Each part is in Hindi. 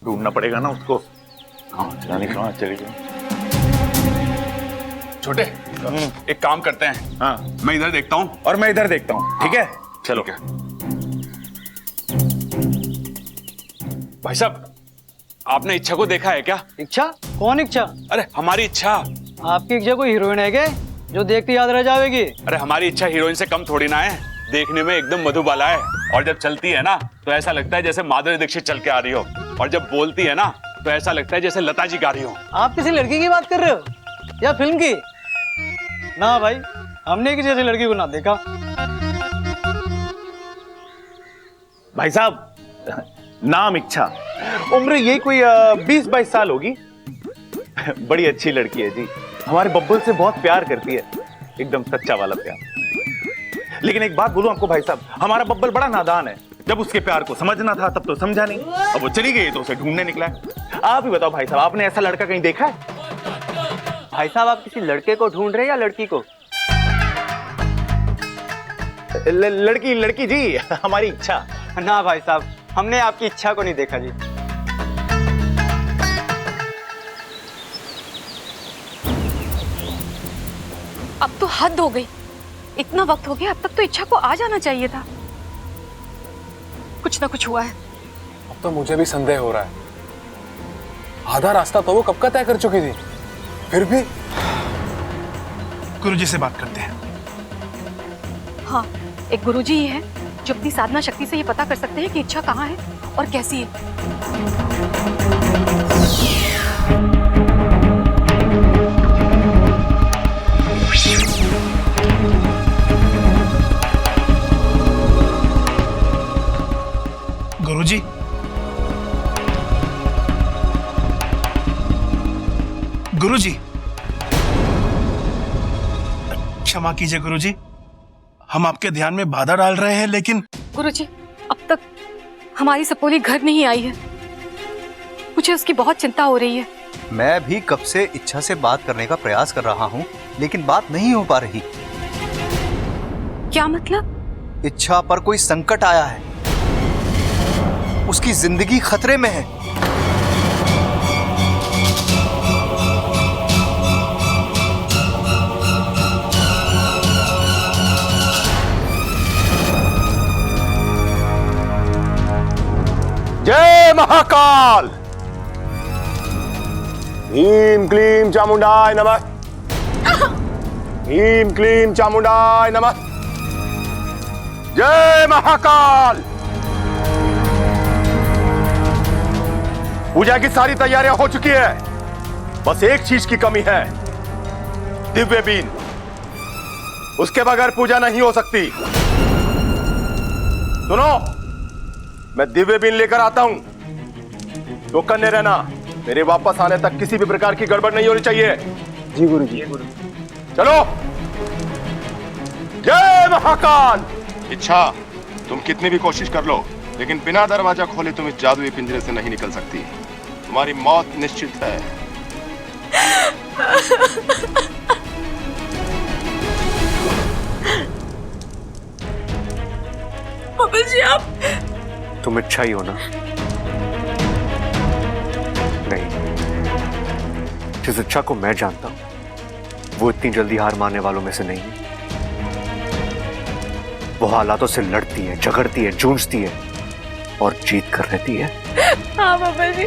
ढूंढना पड़ेगा ना उसको। हाँ, जाने कहाँ चली गई। छोटे, एक काम करते हैं। हाँ, मैं इधर देखता हूँ और मैं इधर देखता हूँ, ठीक है? चलो। ठीक है। भाई साहब, आपने इच्छा को देखा है क्या? इच्छा? कौन इच्छा? अरे हमारी इच्छा। आपकी इच्छा कोई हीरोइन है क्या जो देखती याद रह जाएगी? अरे हमारी इच्छा हीरोइन से कम थोड़ी ना है, देखने में एकदम मधुबाला है। और जब चलती है ना तो ऐसा लगता है जैसे माधुरी दीक्षित चल के आ रही हो, और जब बोलती है ना तो ऐसा लगता है जैसे लता जी गा रही हो। आप किसी लड़की की बात कर रहे हो या फिल्म की? ना भाई, हमने किसी ऐसी लड़की को ना देखा। भाई साहब, नाम इच्छा, उम्र यही कोई 20-22 साल होगी। बड़ी अच्छी लड़की है जी, हमारे बब्बल से बहुत प्यार करती है, एकदम सच्चा वाला प्यार। लेकिन एक बात बोलूं आपको भाई साहब, हमारा बब्बल बड़ा नादान है। जब उसके प्यार को समझना था तब तो समझा नहीं, अब वो चली गई तो उसे ढूंढने निकला है। आप ही बताओ भाई साहब, आपने ऐसा लड़का कहीं देखा है? भाई साहब, आप किसी लड़के को ढूंढ रहे हैं या लड़की को? लड़की जी, हमारी इच्छा। ना भाई साहब, हमने आपकी इच्छा को नहीं देखा जी। अब तो हद हो गई, इतना वक्त हो गया, अब तक तो इच्छा को आ जाना चाहिए था। कुछ ना कुछ हुआ है। अब तो मुझे भी संदेह हो रहा है। आधा रास्ता तो वो कब का तय कर चुकी थी, फिर भी। गुरुजी से बात करते हैं। हाँ, एक गुरुजी ही है जो अपनी साधना शक्ति से ये पता कर सकते हैं कि इच्छा कहाँ है और कैसी है। गुरुजी, गुरुजी, क्षमा कीजिए गुरुजी, हम आपके ध्यान में बाधा डाल रहे हैं, लेकिन गुरुजी, अब तक हमारी सपोली घर नहीं आई है। मुझे उसकी बहुत चिंता हो रही है। मैं भी कब से इच्छा से बात करने का प्रयास कर रहा हूँ, लेकिन बात नहीं हो पा रही। क्या मतलब? इच्छा पर कोई संकट आया है, उसकी जिंदगी खतरे में है। जय महाकाल, ह्रीं क्लीं चामुंडाय नमः, ह्रीं क्लीं चामुंडाय नमः। जय महाकाल। पूजा की सारी तैयारियां हो चुकी है, बस एक चीज की कमी है, दिव्य बीन। उसके बगैर पूजा नहीं हो सकती। सुनो, मैं दिव्य बीन लेकर आता हूं, तो करने रहना। मेरे वापस आने तक किसी भी प्रकार की गड़बड़ नहीं होनी चाहिए। जी गुरुजी। चलो। जय महाकाल। इच्छा, तुम कितनी भी कोशिश कर लो, लेकिन बिना दरवाजा खोले तुम इस जादुई पिंजरे से नहीं निकल सकती। तुम्हारी मौत निश्चित है। बाबा जी, आप तुम इच्छा ही हो ना? नहीं, जिस इच्छा को मैं जानता हूं वो इतनी जल्दी हार मानने वालों में से नहीं है। वो हालातों से लड़ती है, झगड़ती है, जूझती है और जीत कर रहती है। हाँ बाबा जी,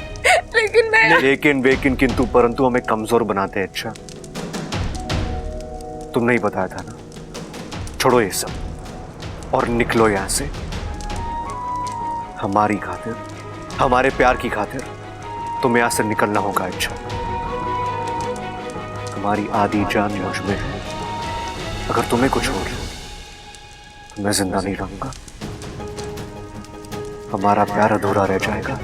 लेकिन मैं लेकिन वेकिन किंतु परंतु हमें कमजोर बनाते हैं इच्छा। तुमने ही बताया था ना, छोड़ो ये सब और निकलो यहां से। हमारी खातिर, हमारे प्यार की खातिर तुम्हें यहां से निकलना होगा इच्छा। तुम्हारी आधी जान मुझ में है, अगर तुम्हें कुछ हो तो मैं जिंदा नहीं रहूंगा। हमारा प्यार अधूरा रह जाएगा।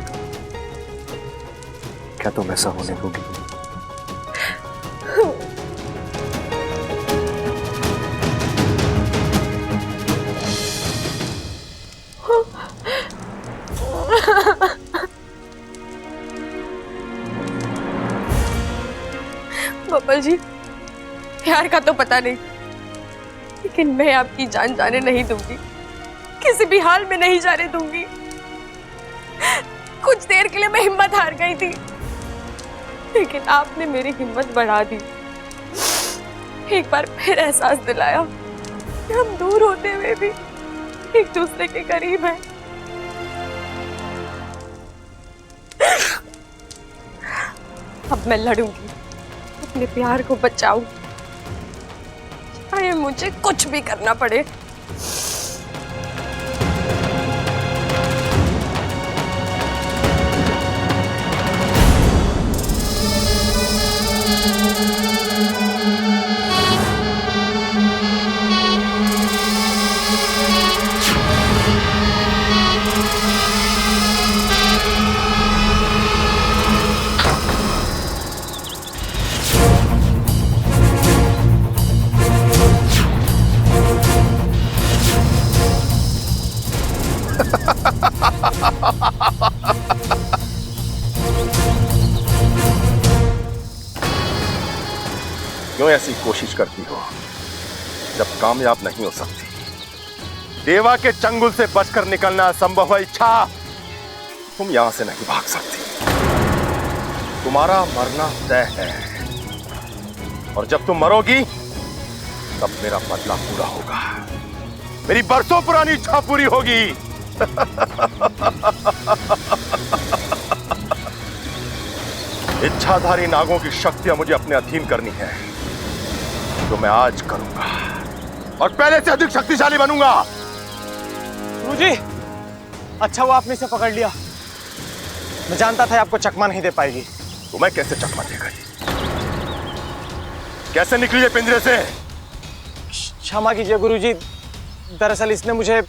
क्या तुम ऐसा होने दोगी? बाबा जी, प्यार का तो पता नहीं, लेकिन मैं आपकी जान जाने नहीं दूंगी, किसी भी हाल में नहीं जाने दूंगी। कुछ देर के लिए मैं हिम्मत हार गई थी, लेकिन आपने मेरी हिम्मत बढ़ा दी। एक बार फिर एहसास दिलाया कि हम दूर होते हुए भी एक दूसरे के करीब हैं। अब मैं लड़ूंगी, अपने प्यार को बचाऊंगी, चाहे मुझे कुछ भी करना पड़े। क्यों ऐसी कोशिश करती हो जब कामयाब नहीं हो सकती? देवा के चंगुल से बचकर निकलना असंभव है इच्छा। तुम यहां से नहीं भाग सकती, तुम्हारा मरना तय है। और जब तुम मरोगी तब मेरा बदला पूरा होगा, मेरी बरसों पुरानी इच्छा पूरी होगी। इच्छाधारी नागों की शक्तियां मुझे अपने अधीन करनी है, तो मैं आज करूंगा और पहले से अधिक शक्तिशाली बनूंगा। गुरुजी, अच्छा वो आपने इसे पकड़ लिया। मैं जानता था आपको चकमा नहीं दे पाएगी। तुम्हें कैसे चकमा देगा? कैसे निकली ये पिंजरे से? क्षमा कीजिए गुरुजी, दरअसल इसने मुझे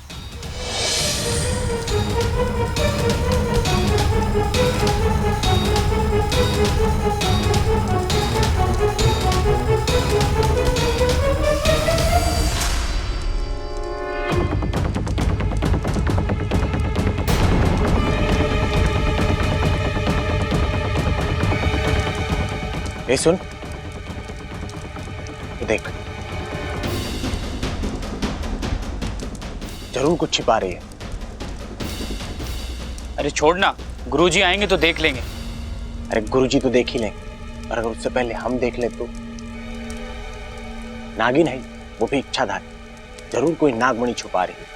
ए सुन, देख, जरूर कुछ छिपा रही है। अरे छोड़ना, गुरुजी आएंगे तो देख लेंगे। अरे गुरुजी तो देख ही लेंगे, और अगर उससे पहले हम देख ले तो? नागिन है वो भी इच्छाधारी, जरूर कोई नागमणि छुपा रही है।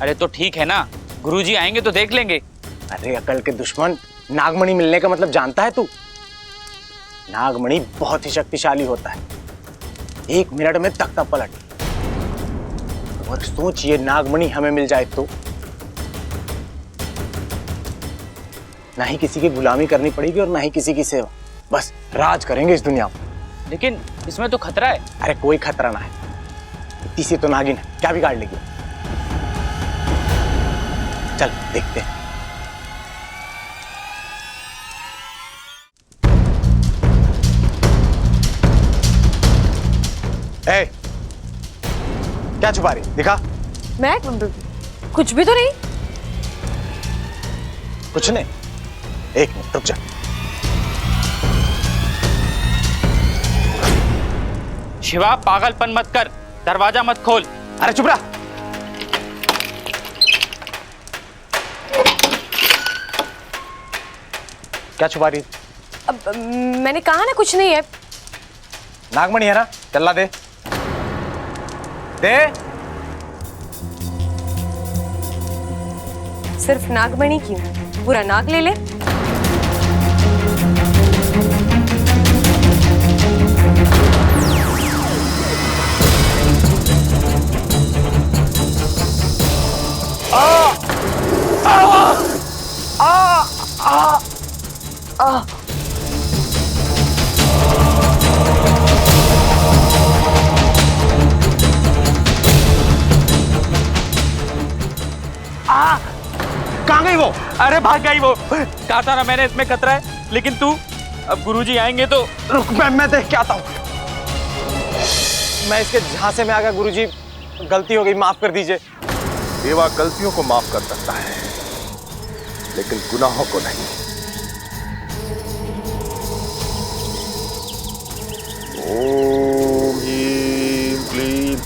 अरे तो ठीक है ना, गुरुजी आएंगे तो देख लेंगे। अरे अकल के दुश्मन, नागमणि मिलने का मतलब जानता है तू? नागमणि बहुत ही शक्तिशाली होता है, 1 मिनट में तख्ता पलट। और सोच, ये नागमणि हमें मिल जाए तो ना ही किसी की गुलामी करनी पड़ेगी और ना ही किसी की सेवा, बस राज करेंगे इस दुनिया में। लेकिन इसमें तो खतरा है। अरे कोई खतरा ना है, इतनी सी तो नागिन है, क्या बिगाड़ लेगी? चल देखते हैं। ए, क्या छुपा रही? दिखा। मैं कुछ भी तो नहीं। कुछ नहीं, 1 मिनट रुक जा। शिवा, पागलपन मत कर, दरवाजा मत खोल। अरे चुप रहा। क्या छुपा रही? अब मैंने कहा ना कुछ नहीं है। नागमणि है ना, चला दे दे। सिर्फ नागमणि की, पूरा नाग ले ले। कहाँ गई वो? अरे भाग गई वो। कहा था ना मैंने, इसमें खतरा है। लेकिन तू, अब गुरुजी आएंगे तो। रुक, मैं देख के आता हूँ। मैं इसके झांसे में आ गया गुरुजी, गलती हो गई, माफ कर दीजिए। देवा गलतियों को माफ कर सकता है, लेकिन गुनाहों को नहीं। ओम ह्रीं क्लीं।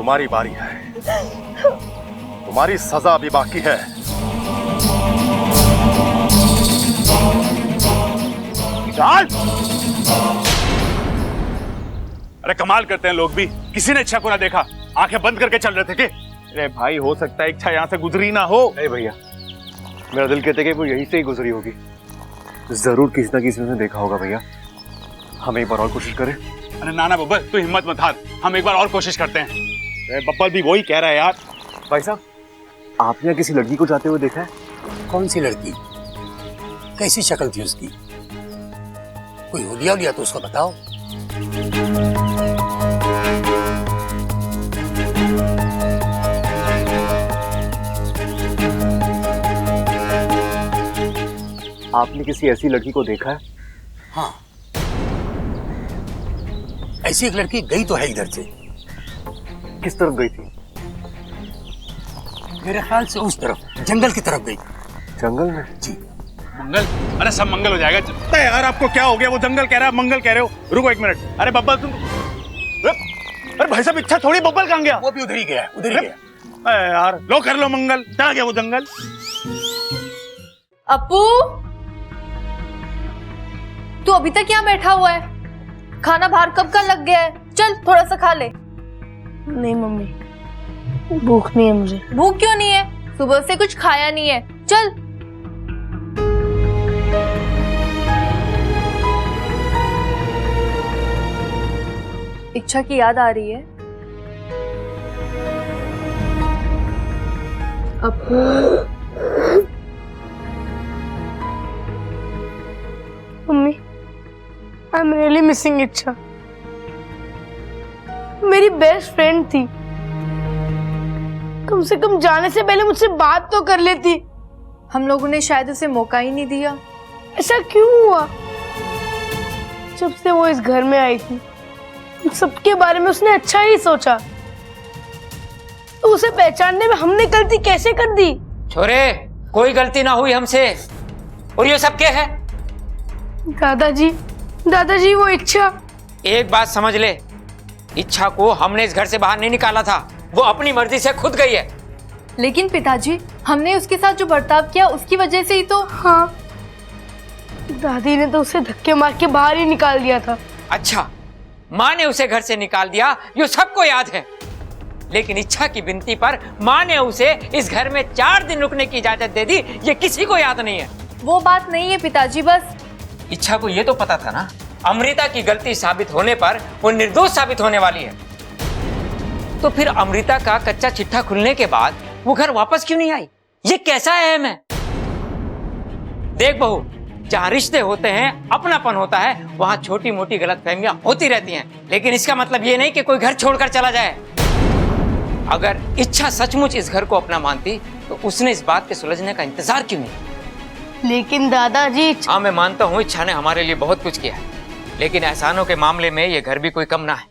तुम्हारी बारी है। तुम्हारी सजा अभी बाकी है। विशाल! अरे कमाल करते हैं लोग भी, किसी ने इच्छा को ना देखा, आंखें बंद करके चल रहे थे कि? अरे भाई, हो सकता है इच्छा यहाँ से गुजरी ना हो। नहीं भैया, मेरा दिल कहता है कि वो यहीं से ही गुजरी होगी। जरूर किसी ना किसी ने देखा होगा भैया। हम एक बार और कोशिश करें। अरे नाना बब्बर, तू हिम्मत मत हार, हम एक बार और कोशिश करते हैं। अरे बब्बर भी वही कह रहा है यार। भाई साहब, आपने यहाँ किसी लड़की को जाते हुए देखा है? कौन सी लड़की? कैसी शक्ल थी उसकी? कोई हुलिया उलिया तो उसको बताओ। आपने किसी ऐसी लड़की को देखा है? हाँ, ऐसी एक लड़की गई तो है इधर से। किस तरफ गई थी? मेरे ख्याल से उस तरफ, जंगल की तरफ गई। जंगल में? जी। मंगल? अरे सब मंगल हो जाएगा। अरे यार, आपको क्या हो गया? वो जंगल कह रहा है, मंगल कह रहे हो। रुको एक मिनट। अरे बब्बल तुम, अरे भाई साहब, इच्छा थोड़ी, बब्बल कहाँ गया? वो भी उधर ही गया, उधर ही गया। अरे यार, लो कर लो मंगल। कहाँ गया वो जंगल? अपू, तू अभी तक यहाँ बैठा हुआ है? खाना बाहर कब का लग गया है? चल थोड़ा सा खा ले। नहीं मम्मी, भूख नहीं है मुझे। भूख क्यों नहीं है? सुबह से कुछ खाया नहीं है। चल। इच्छा की याद आ रही है? Apu, mummy, I am really missing Ichha. मेरी बेस्ट फ्रेंड थी। कम से कम जाने से पहले मुझसे बात तो कर लेती। हम लोगों ने शायद उसे मौका ही नहीं दिया। ऐसा क्यों हुआ? जब से वो इस घर में आई थी, सबके बारे में उसने अच्छा ही सोचा। तो उसे पहचानने में हमने गलती कैसे कर दी? छोरे, कोई गलती ना हुई हमसे। और ये सब क्या है? दादाजी वो इच्छा। एक बात समझ ले, इच्छा को हमने इस घर से बाहर नहीं निकाला था, वो अपनी मर्जी से खुद गई है। लेकिन पिताजी, हमने उसके साथ जो बर्ताव किया उसकी वजह से ही तो। हाँ, दादी ने तो उसे धक्के मार के बाहर ही निकाल दिया था। अच्छा, माँ ने उसे घर से निकाल दिया, ये सबको याद है। लेकिन इच्छा की विनती पर माँ ने उसे इस घर में 4 दिन रुकने की इजाजत दे दी, ये किसी को याद नहीं है। वो बात नहीं है पिताजी, बस इच्छा को ये तो पता था ना, अमृता की गलती साबित होने पर वो निर्दोष साबित होने वाली है। तो फिर अमृता का कच्चा चिट्ठा खुलने के बाद वो घर वापस क्यों नहीं आई? ये कैसा अहम है? देख बहू, जहाँ रिश्ते होते हैं, अपनापन होता है, वहाँ छोटी मोटी गलतफहमियां होती रहती हैं। लेकिन इसका मतलब ये नहीं कि कोई घर छोड़कर चला जाए। अगर इच्छा सचमुच इस घर को अपना मानती तो उसने इस बात के सुलझने का इंतजार क्यों नहीं? लेकिन दादाजी। हाँ, मैं मानता हूँ इच्छा ने हमारे लिए बहुत कुछ किया है, लेकिन एहसानों के मामले में ये घर भी कोई कम ना है।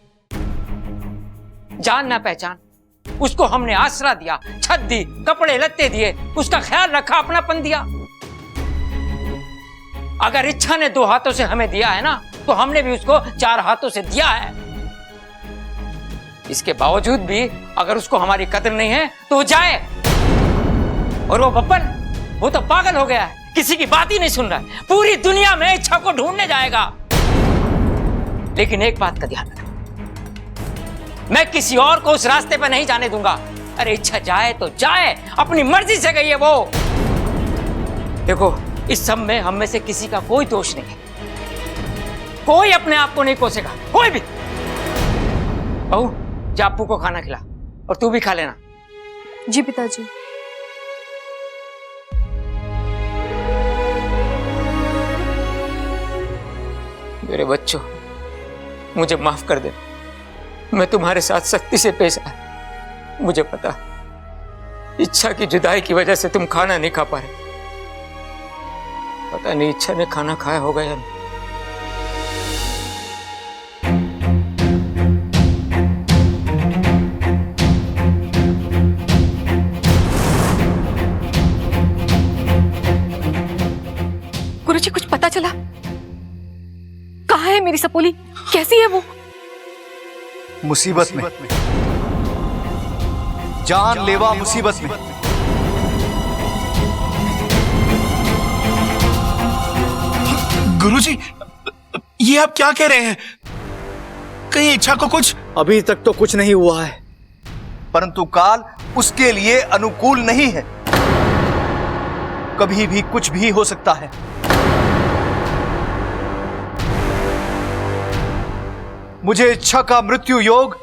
जान ना पहचान, उसको हमने आसरा दिया, छत दी, कपड़े लत्ते दिए, उसका ख्याल रखा, अपनापन दिया। अगर इच्छा ने 2 हाथों से हमें दिया है ना, तो हमने भी उसको 4 हाथों से दिया है। इसके बावजूद भी अगर उसको हमारी कदर नहीं है तो वो जाए। और वो बब्बर, वो तो पागल हो गया है, किसी की बात ही नहीं सुन रहा है, पूरी दुनिया में इच्छा को ढूंढने जाएगा। लेकिन एक बात का ध्यान रखना, मैं किसी और को उस रास्ते पर नहीं जाने दूंगा। अरे इच्छा जाए तो जाए, अपनी मर्जी से गई है वो। देखो, इस सब में हम में से किसी का कोई दोष नहीं है, कोई अपने आप को नहीं कोसेगा, कोई भी। बहू, जा अप्पू को खाना खिला, और तू भी खा लेना। जी पिताजी। मेरे बच्चों, मुझे माफ कर दे, मैं तुम्हारे साथ सख्ती से पेश आया। मुझे पता, इच्छा की जुदाई की वजह से तुम खाना नहीं खा पा रहे। पता नहीं इच्छा ने खाना खाया होगा या नहीं। गुरुजी, कुछ पता चला? कहाँ है मेरी सपोली? कैसी है वो? मुसीबत में। जानलेवा मुसीबत में। गुरुजी, ये आप क्या कह रहे हैं? कहीं इच्छा को कुछ? अभी तक तो कुछ नहीं हुआ है, परंतु काल उसके लिए अनुकूल नहीं है। कभी भी कुछ भी हो सकता है। मुझे इच्छा का मृत्यु योग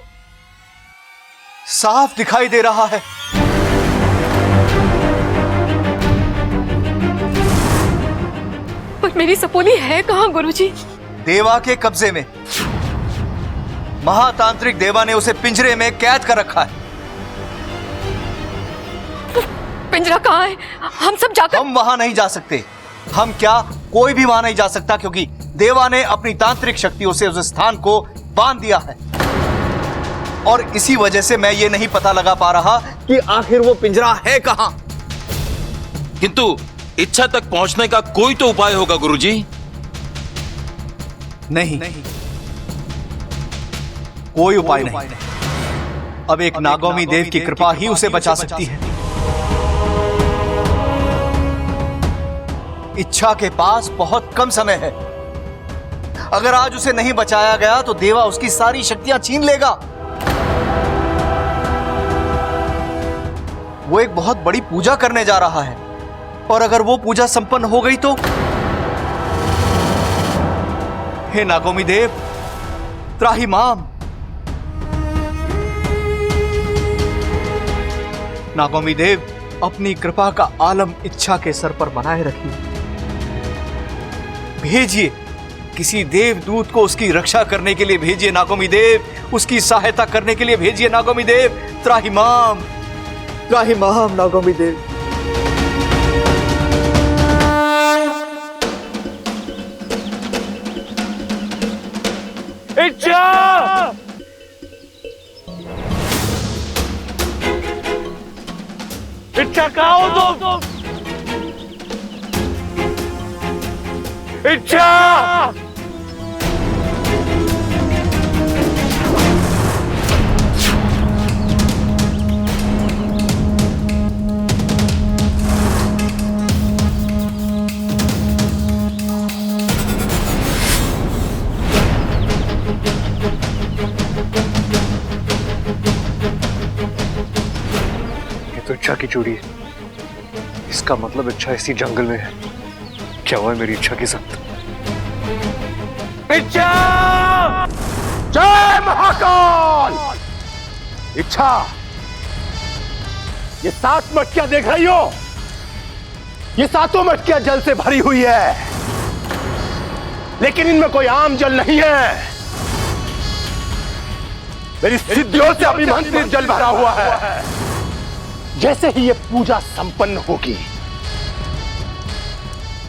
साफ दिखाई दे रहा है। पर मेरी सपोली है कहाँ गुरुजी? देवा के कब्जे में। महातांत्रिक देवा ने उसे पिंजरे में कैद कर रखा है। पिंजरा कहाँ है? हम सब जाकर। हम वहां नहीं जा सकते। हम क्या, कोई भी वहां नहीं जा सकता, क्योंकि देवा ने अपनी तांत्रिक शक्तियों से उस स्थान को बांध दिया है। और इसी वजह से मैं ये नहीं पता लगा पा रहा कि आखिर वो पिंजरा है कहां। किंतु इच्छा तक पहुंचने का कोई तो उपाय होगा गुरुजी। नहीं, कोई उपाय नहीं। अब एक नागौमी देव की कृपा ही उसे बचा सकती है। इच्छा के पास बहुत कम समय है। अगर आज उसे नहीं बचाया गया तो देवा उसकी सारी शक्तियां छीन लेगा। वो एक बहुत बड़ी पूजा करने जा रहा है, और अगर वो पूजा संपन्न हो गई तो? हे नागौमी देव, त्राहिमाम। नागौमी देव, अपनी कृपा का आलम इच्छा के सर पर बनाए रखिए। भेजिए किसी देवदूत को उसकी रक्षा करने के लिए भेजिए नागौमी देव, उसकी सहायता करने के लिए भेजिए नागौमी देव। त्राहिमाम, त्राहिमाम नागौमी देव। इच्छा! इच्छा कहाँ हो तुम? इच्छा! तो इच्छा की चोरी है। इसका मतलब इच्छा इसी जंगल में है। क्या हुआ है मेरी इच्छा के साथ? इच्छा! जय महाकाल! इच्छा, ये 7 मटकियां देख रही हो? ये 7 मटकियां जल से भरी हुई है, लेकिन इनमें कोई आम जल नहीं है। मेरी सिद्धियों से अभिमंत्रित जल भरा हुआ है। जैसे ही ये पूजा संपन्न होगी,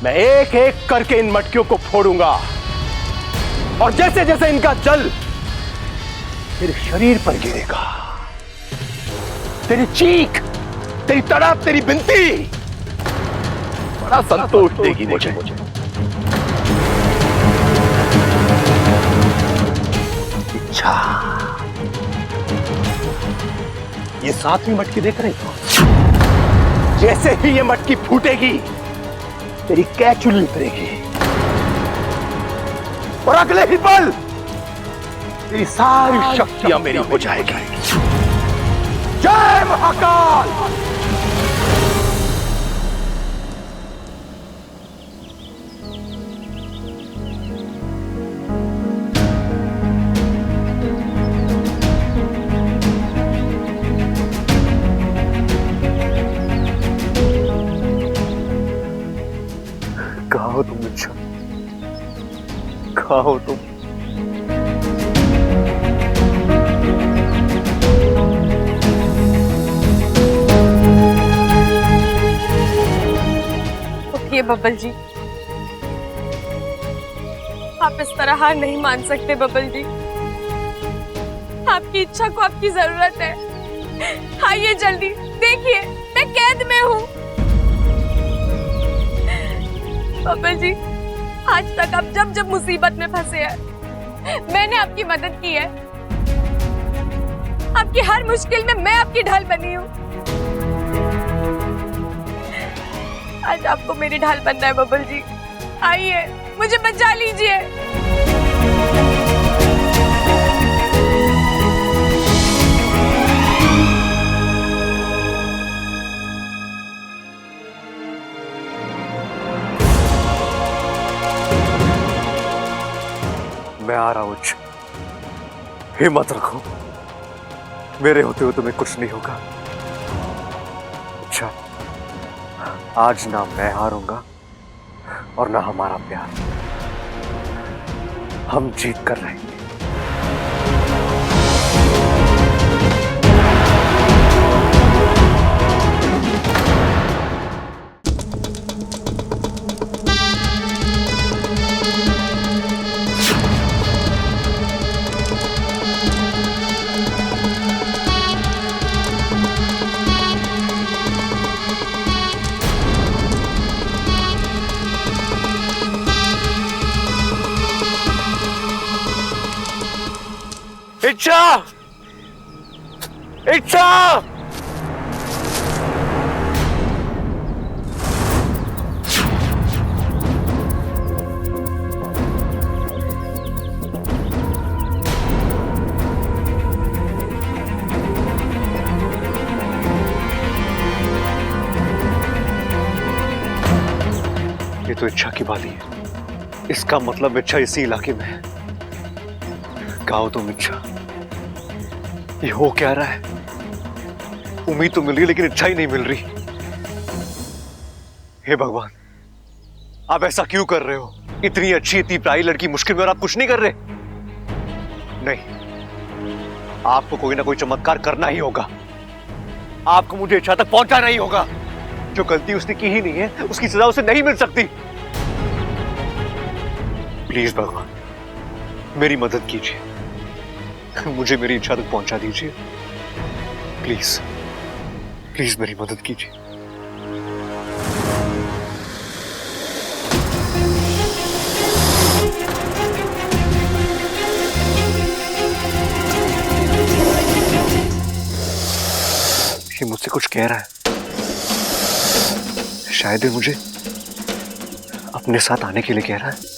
मैं एक एक करके इन मटकियों को फोड़ूंगा, और जैसे जैसे इनका जल तेरे शरीर पर गिरेगा, तेरी चीख, तेरी तड़प, तेरी बिनती बड़ा संतोष देगी मुझे। इच्छा, ये 7वीं मटकी देख रही हो? जैसे ही ये मटकी फूटेगी, तेरी कैचुली उतरेगी, और अगले ही पल तेरी सारी शक्तियां मेरी हो जाएगी। जय महाकाल! कहाँ हो तुम इच्छा? कहाँ हो तुम? उठिए बब्बल जी, आप इस तरह हार नहीं मान सकते बब्बल जी। आपकी इच्छा को आपकी जरूरत है। आइए जल्दी, देखिए मैं कैद में हूँ। बब्बल जी, आज तक आप जब जब मुसीबत में फंसे हैं, मैंने आपकी मदद की है। आपकी हर मुश्किल में मैं आपकी ढाल बनी हूँ। आज आपको मेरी ढाल बनना है बबल जी। आइए, मुझे बचा लीजिए। मैं आ रहा हूं। हिम्मत रखो, मेरे होते हुए तुम्हें कुछ नहीं होगा। अच्छा, आज ना मैं हारूंगा और ना हमारा प्यार। हम जीत कर रहेंगे। इच्छा! इच्छा! ये तो इच्छा की बात है। इसका मतलब इच्छा इसी इलाके में है। कहो तुम इच्छा, ये हो क्या रहा है? उम्मीद तो मिल रही लेकिन इच्छा ही नहीं मिल रही। हे भगवान, आप ऐसा क्यों कर रहे हो? इतनी अच्छी इतनी प्यारी लड़की मुश्किल में और आप कुछ नहीं कर रहे? नहीं, आपको कोई ना कोई चमत्कार करना ही होगा। आपको मुझे इच्छा तक पहुंचाना ही होगा। जो गलती उसने की ही नहीं है, उसकी सजा उसे नहीं मिल सकती। प्लीज भगवान, मेरी मदद कीजिए। मुझे मेरी इच्छा तक पहुंचा दीजिए। प्लीज प्लीज मेरी मदद कीजिए। ये मुझसे कुछ कह रहा है। शायद ये मुझे अपने साथ आने के लिए कह रहा है।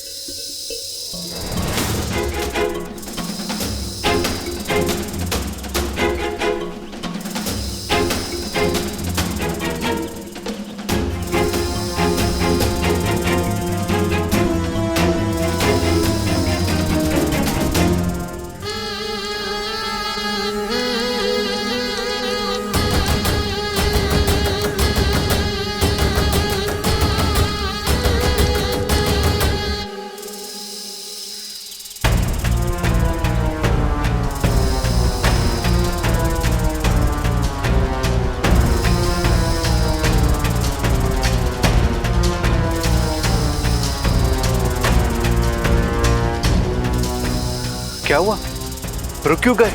क्या हुआ? रुक क्यों गए?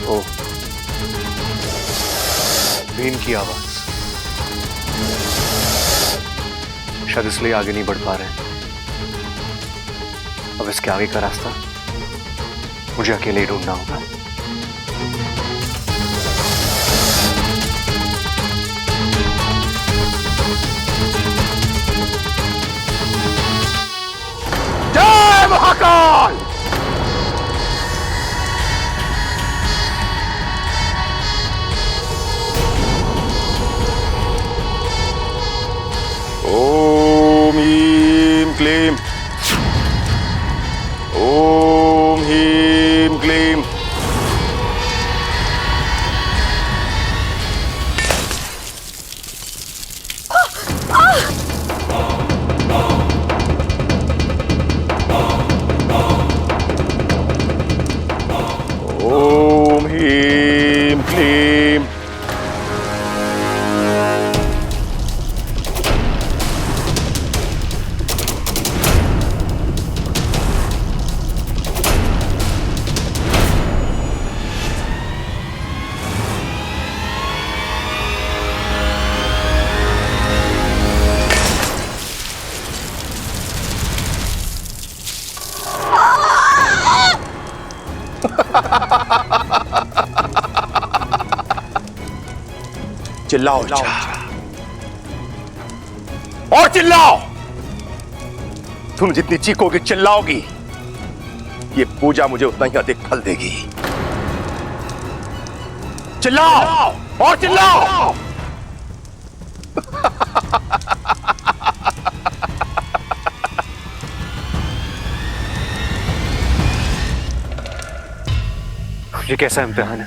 ओ, बीन की आवाज। शायद इसलिए आगे नहीं बढ़ पा रहे। अब इसके आगे का रास्ता मुझे अकेले ही ढूंढना होगा। जय महाकाल! ओम ह्रीं क्लीं। ओम ह्रीं क्लीं। चिल्लाओ इच्छा, और चिल्लाओ। तुम जितनी चीखोगी चिल्लाओगी, ये पूजा मुझे उतना ही अधिक फल देगी। चिल्लाओ और चिल्लाओ। ये कैसा इम्तिहान है?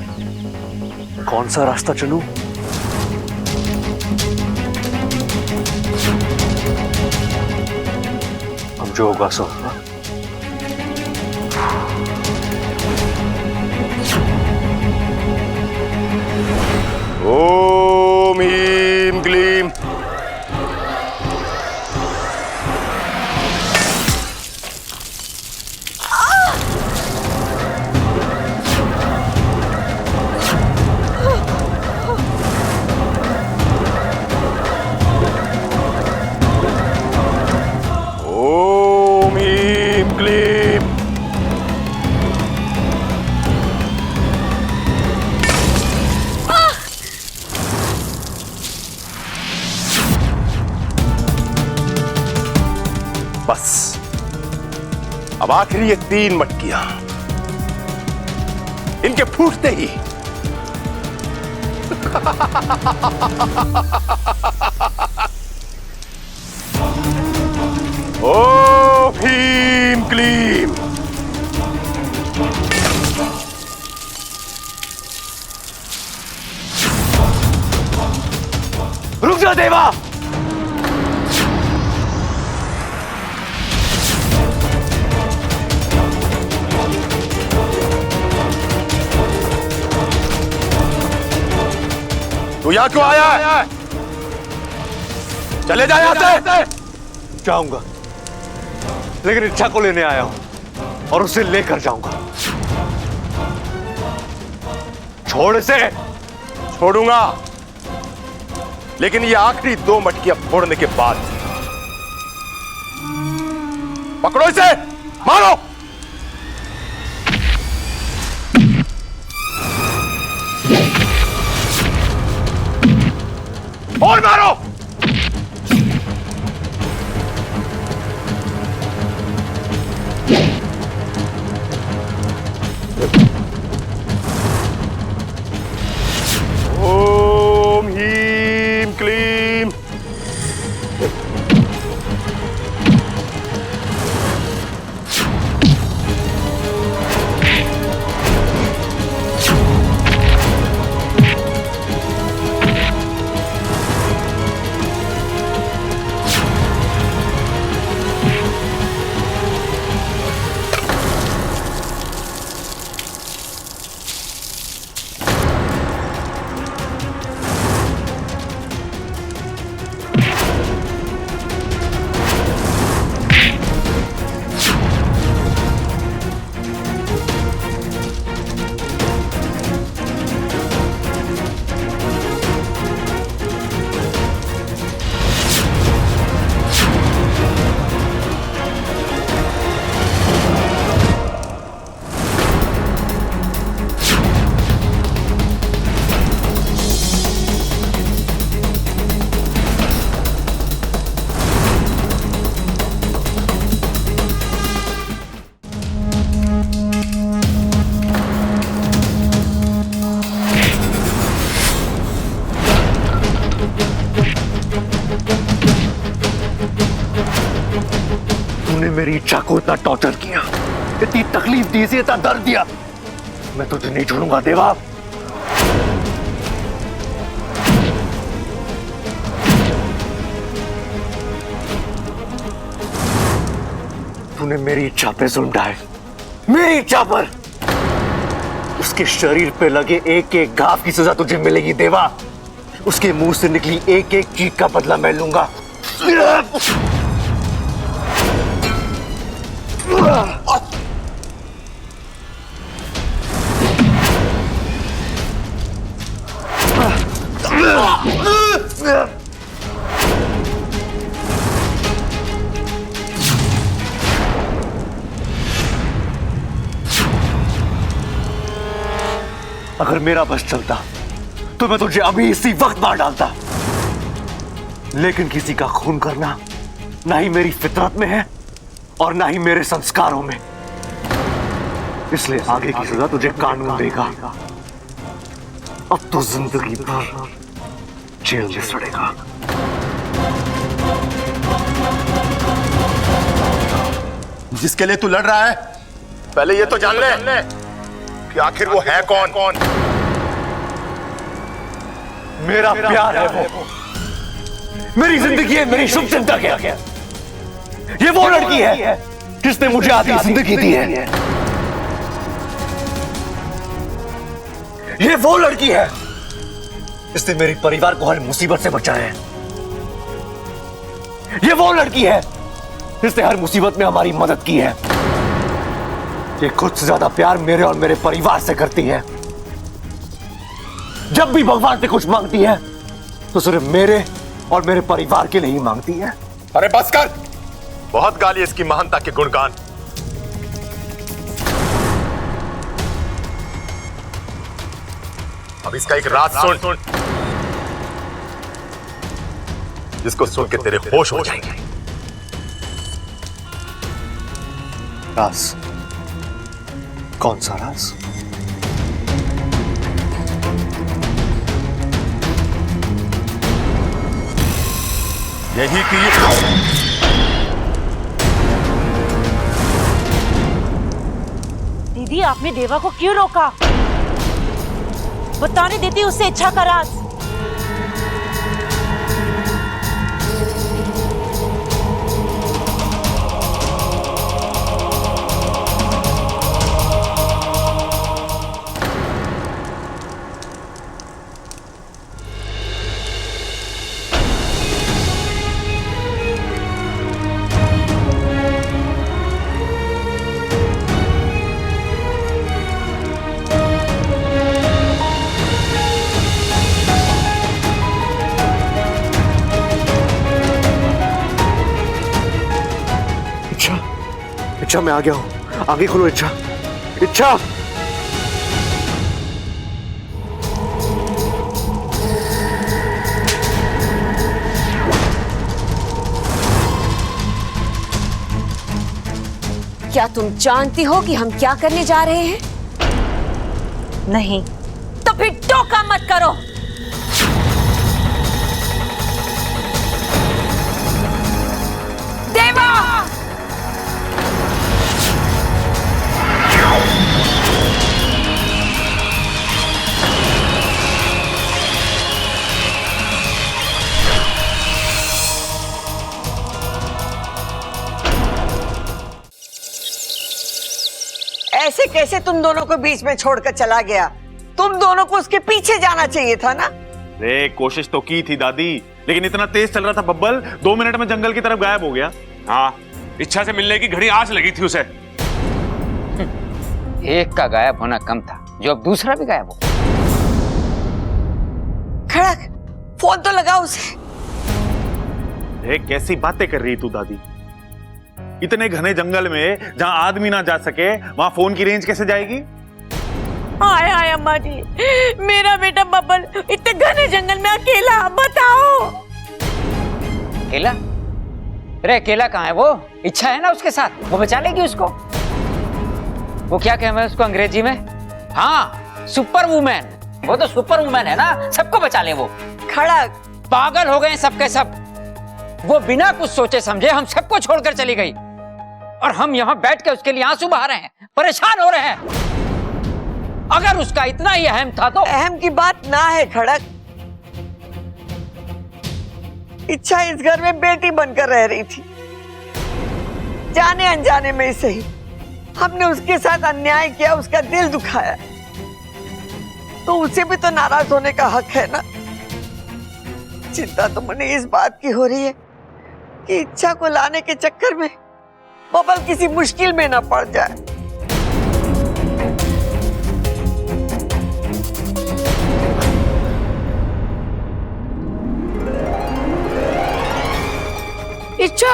कौन सा रास्ता चलूं? अब जो होगा सो होगा। ओम ह्रीं क्लीं। ओम ह्रीं क्लीं। बस अब आखिरी ये 3 मटकियां, इनके फूटते ही ओम ह्रीं क्लीं। रुक जा देवा। तू यहां क्यों आया है? चले जा यहां से। जाऊंगा, लेकिन इच्छा को लेने आया हूं और उसे लेकर जाऊंगा। छोड़ इसे। छोड़ूंगा, लेकिन ये आखिरी 2 मटकियां फोड़ने के बाद। पकड़ो इसे, मारो। और मारो। ओम ह्रीं क्लीं। तूने मेरी इच्छा को इतना टॉर्चर किया, इतनी तकलीफ दी, इतना दर्द दिया, मैं तुझे नहीं छोड़ूंगा देवा। तूने मेरी इच्छा पे जुल्म ढाए, मेरी इच्छा पर। उसके शरीर पे लगे एक एक घाव की सजा तुझे मिलेगी देवा। उसके मुंह से निकली एक एक चीख का बदला मैं लूंगा। अगर मेरा बस चलता तो मैं तुझे अभी इसी वक्त मार डालता, लेकिन किसी का खून करना ना ही मेरी फितरत में है और ना ही मेरे संस्कारों में, इसलिए आगे की सजा तुझे कानून देगा। अब तो जिंदगी भर जेल में सड़ेगा। जिसके लिए तू लड़ रहा है, पहले ये तो जान ले कि आखिर वो है कौन। मेरा प्यार है वो, मेरी जिंदगी है, मेरी शुभ चिंतक है। ये वो लड़की है जिसने मुझे आधी जिंदगी दी है। ये वो लड़की है जिसने मेरे परिवार को हर मुसीबत से बचाया है। ये वो लड़की है जिसने हर मुसीबत में हमारी मदद की है। ये खुद से ज्यादा प्यार मेरे और मेरे परिवार से करती है। जब भी भगवान से कुछ मांगती है तो सिर्फ मेरे और मेरे परिवार के लिए ही मांगती है। अरे बस कर, बहुत गाली इसकी महानता के गुणगान। अब इसका एक राज सुन, जिसको सुन के तेरे होश हो जाएंगे। राज? कौन सा राज? यही कि दीदी, आपने देवा को क्यों रोका? बताने देती उससे इच्छा का राज। इच्छा, मैं आ गया हूं। आगे खोलो इच्छा। इच्छा, क्या तुम जानती हो कि हम क्या करने जा रहे हैं? नहीं। तो फिर टोका मत करो। देवा! ऐसे कैसे तुम दोनों को बीच में छोड़कर चला गया? तुम दोनों को उसके पीछे जाना चाहिए था ना। रे, कोशिश तो की थी दादी, लेकिन इतना तेज चल रहा था बब्बल, 2 मिनट में जंगल की तरफ गायब हो गया। हाँ, इच्छा से मिलने की घड़ी आज लगी थी उसे। एक का गायब होना कम था, जो अब दूसरा भी गायब हो। खड़क, फोन तो लगाओ उसे। रे, कैसी बातें कर रही तू दादी? इतने घने जंगल में जहां आदमी ना जा सके, वहां फोन की रेंज कैसे जाएगी? हाय हाय अम्मा जी, मेरा बेटा बब्बल इतने घने जंगल में अकेला, बताओ। अकेला? अरे अकेला कहाँ है वो? इच्छा है ना उसके साथ, वो बचा लेगी उसको। वो क्या कहें उसको अंग्रेजी में? हाँ, सुपर वुमेन। वो तो सुपर वुमेन है ना, सबको बचा ले वो। खड़क, पागल हो गए सबके सब। वो बिना कुछ सोचे समझे हम सबको छोड़कर चली गई, और हम यहाँ बैठ के उसके लिए आंसू बहा रहे हैं, परेशान हो रहे हैं। अगर उसका इतना ही अहम था तो। अहम की बात ना है खड़क। इच्छा इस घर में बेटी बनकर रह रही थी। जाने अनजाने में से ही हमने उसके साथ अन्याय किया, उसका दिल दुखाया, तो उसे भी तो नाराज होने का हक है ना। चिंता तो मुझे इस बात की हो रही है कि इच्छा को लाने के चक्कर में बबल किसी मुश्किल में ना पड़ जाए। इच्छा,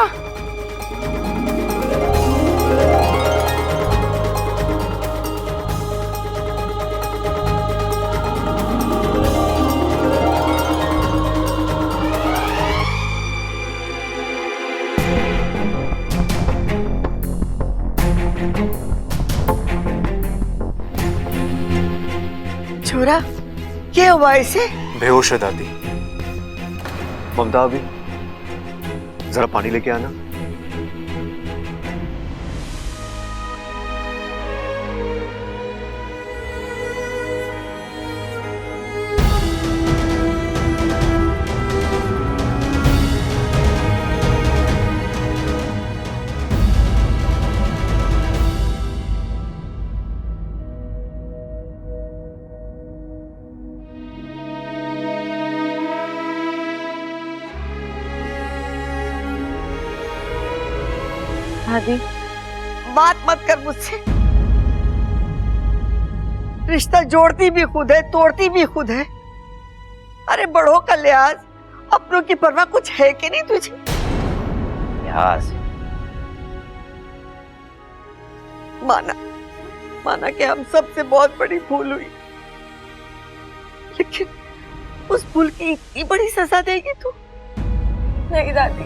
छोरा, क्या हुआ इसे? बेहोश है दादी। ममता, अभी जरा पानी लेके आना। दादी, बात मत कर मुझसे। रिश्ता जोड़ती भी खुद है, तोड़ती भी खुद है। अरे बड़ों का लिहाज, अपनों की परवाह कुछ है कि नहीं तुझे? लिहाज माना कि हम सबसे बहुत बड़ी भूल हुई, लेकिन उस भूल की इतनी बड़ी सजा देगी तू? नहीं दादी,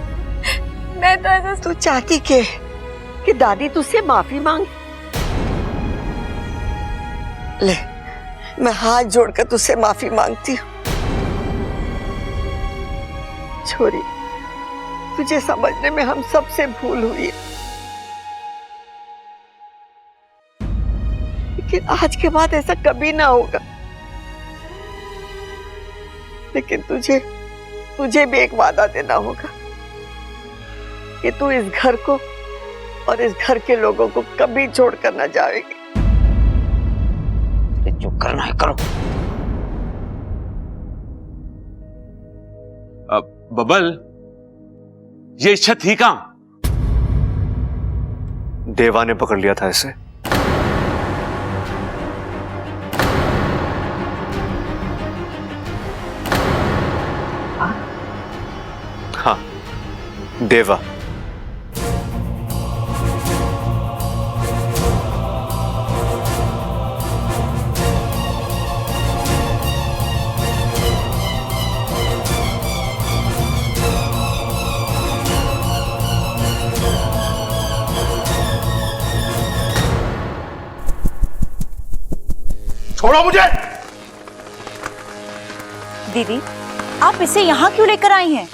मैं तो ऐसा। तू चाहती कि दादी तुझसे माफी मांगे? ले, मैं हाथ जोड़कर तुझसे माफी मांगती हूँ। छोरी, तुझे समझने में हम सबसे भूल हुई है, लेकिन आज के बाद ऐसा कभी ना होगा। लेकिन तुझे भी एक वादा देना होगा कि तू इस घर को और इस घर के लोगों को कभी छोड़कर न जाएगी। जो करना है करो। बबल, ये इच्छा थी कहां? देवा ने पकड़ लिया था इसे। हाँ, देवा। छोड़ो मुझे। दीदी, आप इसे यहाँ क्यों लेकर आई हैं?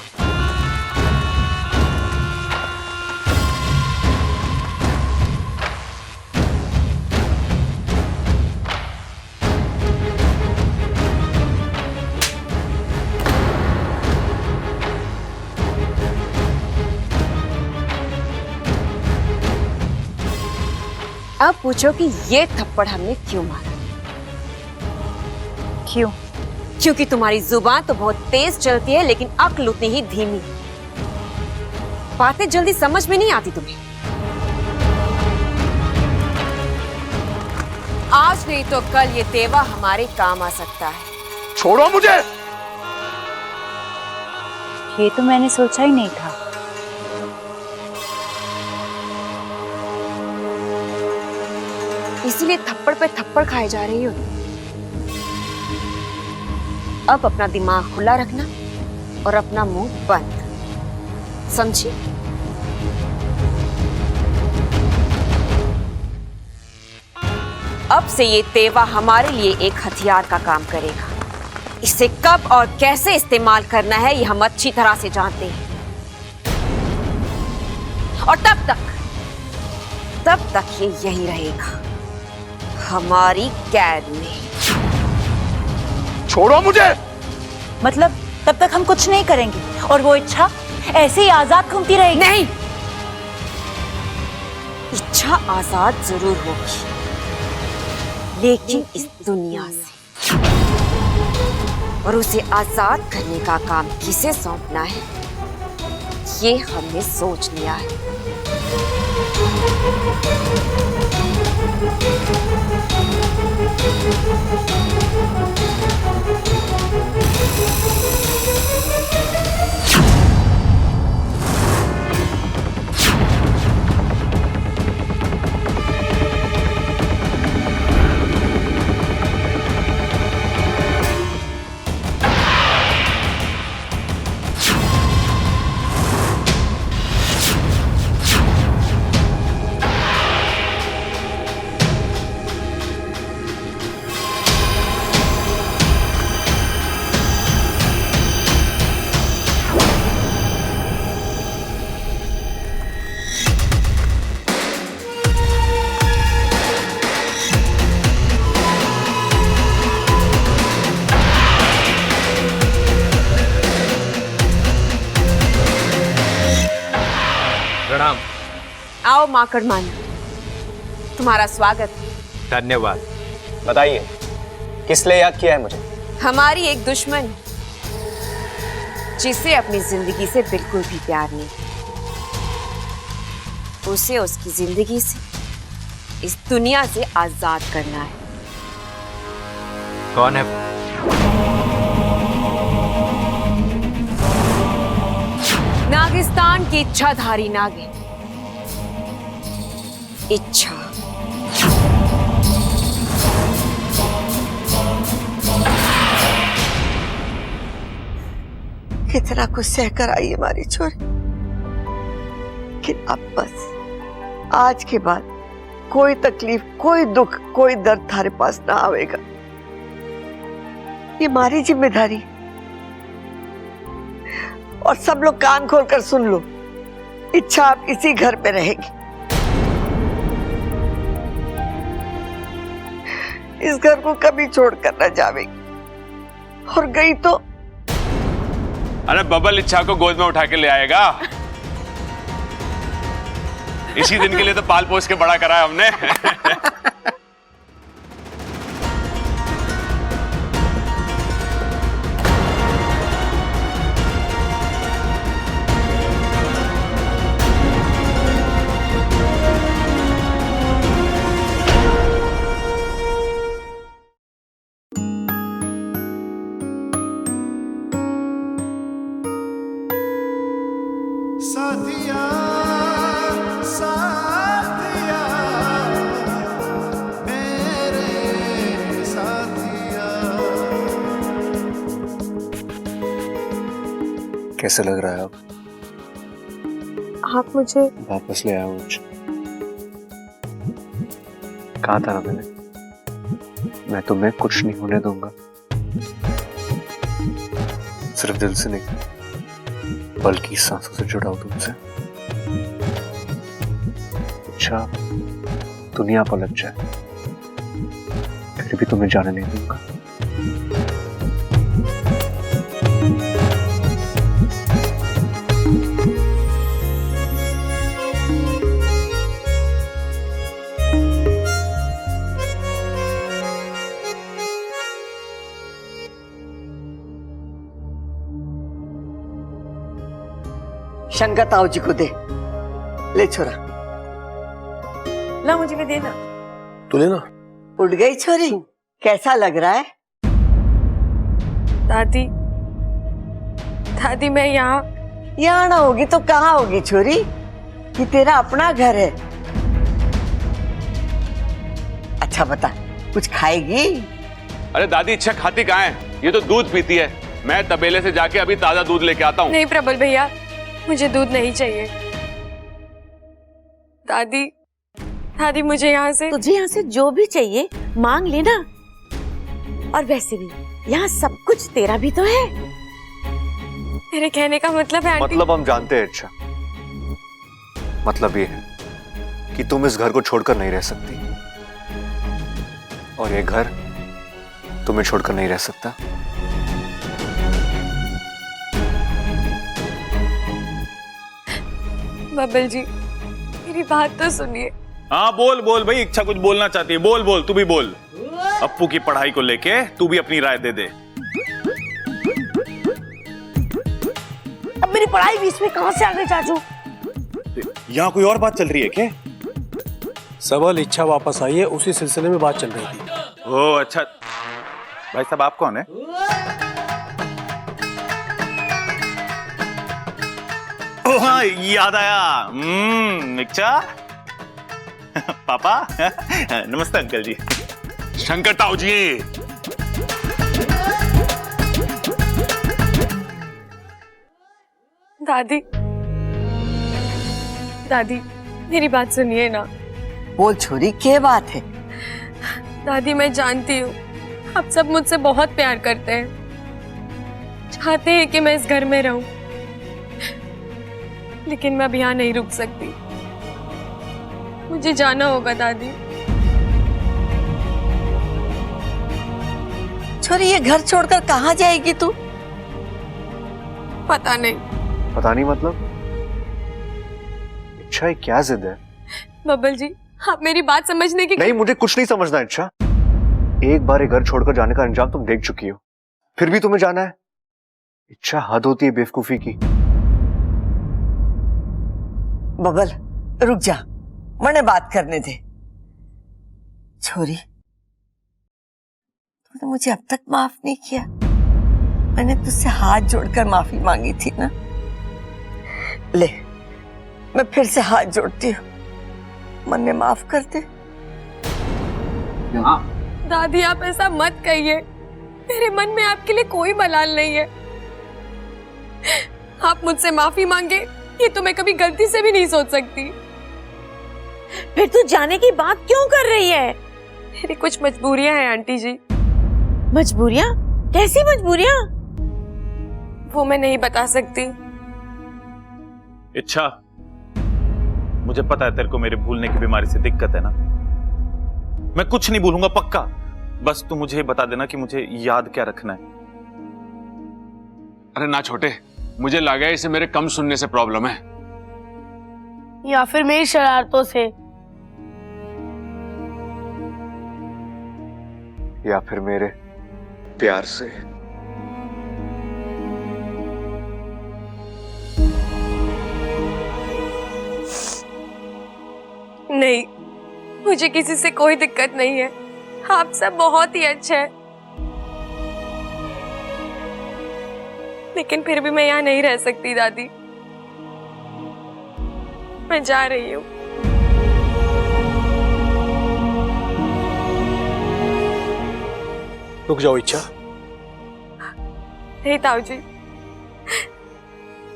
अब पूछो कि ये थप्पड़ हमने क्यों मारा? क्यों? क्योंकि तुम्हारी जुबान तो बहुत तेज चलती है, लेकिन अक्ल उतनी ही धीमी। बातें जल्दी समझ में नहीं आती तुम्हें। आज नहीं तो कल ये देवा हमारे काम आ सकता है। छोड़ो मुझे। ये तो मैंने सोचा ही नहीं था। इसीलिए थप्पड़ पे थप्पड़ खाए जा रही हो। अब अपना दिमाग खुला रखना और अपना मुंह बंद, समझी? अब से ये देवा हमारे लिए एक हथियार का काम करेगा। इसे कब और कैसे इस्तेमाल करना है ये हम अच्छी तरह से जानते हैं। और तब तक ये यहीं रहेगा, हमारी कैद में। छोड़ो मुझे। मतलब तब तक हम कुछ नहीं करेंगे और वो इच्छा ऐसे ही आजाद घूमती रहेगी? नहीं, इच्छा आजाद जरूर होगी, लेकिन इस दुनिया से। और उसे आजाद करने का काम किसे सौंपना है ये हमने सोच लिया है। आओ माकड़ मान, तुम्हारा स्वागत। धन्यवाद। बताइए किस लिए याद किया है मुझे? हमारी एक दुश्मन जिसे अपनी जिंदगी से बिल्कुल भी प्यार नहीं, उसे उसकी जिंदगी से, इस दुनिया से आजाद करना है। कौन है? नागिस्तान की इच्छाधारी नागिन इच्छा। कितना कुछ सहकर आई हमारी छोरी, लेकिन अब बस आज के बाद कोई तकलीफ, कोई दुख, कोई दर्द थारे पास ना आवेगा। ये हमारी जिम्मेदारी। और सब लोग कान खोलकर सुन लो, इच्छा अब इसी घर पे रहेगी। इस घर को कभी छोड़कर न जावेगी, और गई तो अरे बबल इच्छा को गोद में उठा के ले आएगा। इसी दिन के लिए तो पाल पोस के बड़ा करा है हमने। साथिया साथिया मेरे साथिया। कैसे लग रहा है अब? आप मुझे वापस ले आओ मुझे। कहा था ना मैंने, मैं तुम्हें कुछ नहीं होने दूंगा। सिर्फ दिल से नहीं बल्कि सांसों से जुड़ा हूं तुमसे। अच्छा दुनिया पलट जाए फिर भी तुम्हें जाने नहीं दूंगा। शंकर ताऊ जी को दे। ले छोरा। ला मुझे भी देना। तू लेना। उठ गई छोरी, कैसा लग रहा है? दादी, दादी मैं यहाँ ना होगी तो कहाँ होगी छोरी? कि तेरा अपना घर है। अच्छा बता, कुछ खाएगी? अरे दादी इच्छा खाती कहाँ है? ये तो दूध पीती है। मैं तबेले से जाके अभी ताजा दूध लेके आता हूँ। नहीं प्रबल भैया, मुझे दूध नहीं चाहिए। दादी, दादी मुझे यहाँ से, तुझे यहाँ से जो भी चाहिए मांग लेना। और वैसे भी यहाँ सब कुछ तेरा भी तो है। मेरे कहने का मतलब है आंटी। मतलब हम जानते हैं इच्छा। मतलब ये है कि तुम इस घर को छोड़कर नहीं रह सकती और ये घर तुम्हें छोड़कर नहीं रह सकता। बबल जी मेरी बात तो सुनिए। हाँ बोल बोल भाई, इच्छा कुछ बोलना चाहती है। बोल बोल, तू भी बोल। अप्पू की पढ़ाई को लेके तू भी अपनी राय दे दे। अब मेरी पढ़ाई बीच में कहां से आ गई चाचू? यहाँ कोई और बात चल रही है क्या? सबल इच्छा वापस आई है, उसी सिलसिले में बात चल रही थी। ओह अच्छा। भाई साहब आप कौन है? ओह हाँ याद आया। इच्छा पापा। नमस्ते अंकल जी। शंकर ताऊ जी। दादी, दादी मेरी बात सुनिए ना। बोल छोरी, क्या बात है? दादी मैं जानती हूँ आप सब मुझसे बहुत प्यार करते हैं, चाहते हैं कि मैं इस घर में रहूं, लेकिन मैं अब यहाँ नहीं रुक सकती। मुझे जाना होगा दादी। छोरी ये घर छोड़कर कहाँ जाएगी तू? पता नहीं। पता नहीं मतलब? इच्छा क्या जिद है? बब्बल जी, आप मेरी बात समझने की नहीं, मुझे कुछ नहीं समझना इच्छा। एक बार ये घर छोड़कर जाने का अंजाम तुम देख चुकी हो, फिर भी तुम्हें जाना है? इच्छा, हद होती है बेवकूफी की। बबल रुक जा, मने बात करने दे। छोरी, तूने मुझे अब तक माफ नहीं किया। मैंने तुझसे हाथ जोड़कर माफी मांगी थी ना। ले, मैं फिर से हाथ जोड़ती हूँ, मन्ने माफ कर दे। दादी आप ऐसा मत कहिए, मेरे मन में आपके लिए कोई मलाल नहीं है। आप मुझसे माफी मांगे ये तो मैं कभी गलती से भी नहीं सोच सकती। फिर तू जाने की बात क्यों कर रही है? मेरी कुछ मजबूरियां हैं आंटी जी। मजबूरियां? कैसी मजबूरियां? वो मैं नहीं बता सकती। इच्छा, मुझे पता है तेरे को मेरे भूलने की बीमारी से दिक्कत है ना। मैं कुछ नहीं भूलूंगा पक्का। बस तू मुझे बता देना कि मुझे याद क्या रखना है। अरे ना छोटे, मुझे लगा है इसे मेरे कम सुनने से प्रॉब्लम है, या फिर मेरी शरारतों से, या फिर मेरे प्यार से। नहीं, मुझे किसी से कोई दिक्कत नहीं है। आप सब बहुत ही अच्छे हैं, लेकिन फिर भी मैं यहाँ नहीं रह सकती दादी। मैं जा रही हूँ। रुक जाओ इच्छा। नहीं ताऊ जी।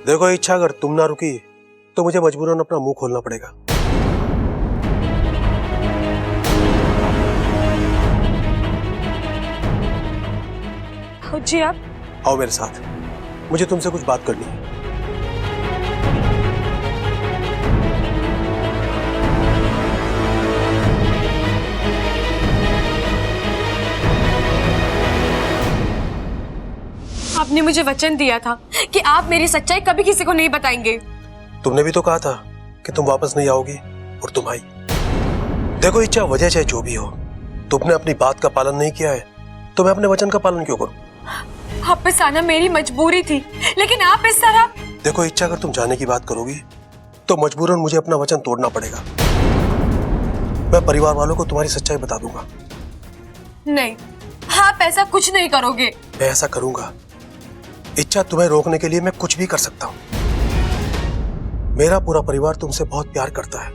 देखो इच्छा, अगर तुम ना रुकी तो मुझे मजबूरन अपना मुंह खोलना पड़ेगा। ताऊ जी आप आओ मेरे साथ, मुझे तुमसे कुछ बात करनी है। आपने मुझे वचन दिया था कि आप मेरी सच्चाई कभी किसी को नहीं बताएंगे। तुमने भी तो कहा था कि तुम वापस नहीं आओगी, और तुम आई। देखो इच्छा, वजह चाहे जो भी हो, तुमने अपनी बात का पालन नहीं किया है तो मैं अपने वचन का पालन क्यों करूं? वापस आना मेरी मजबूरी थी, लेकिन आप इस तरह। देखो इच्छा, अगर तुम जाने की बात करोगी तो मजबूरन मुझे अपना वचन तोड़ना पड़ेगा। मैं परिवार वालों को तुम्हारी सच्चाई बता दूंगा। नहीं, आप ऐसा कुछ नहीं करोगे। मैं ऐसा करूंगा इच्छा, तुम्हें रोकने के लिए मैं कुछ भी कर सकता हूं। मेरा पूरा परिवार तुमसे बहुत प्यार करता है,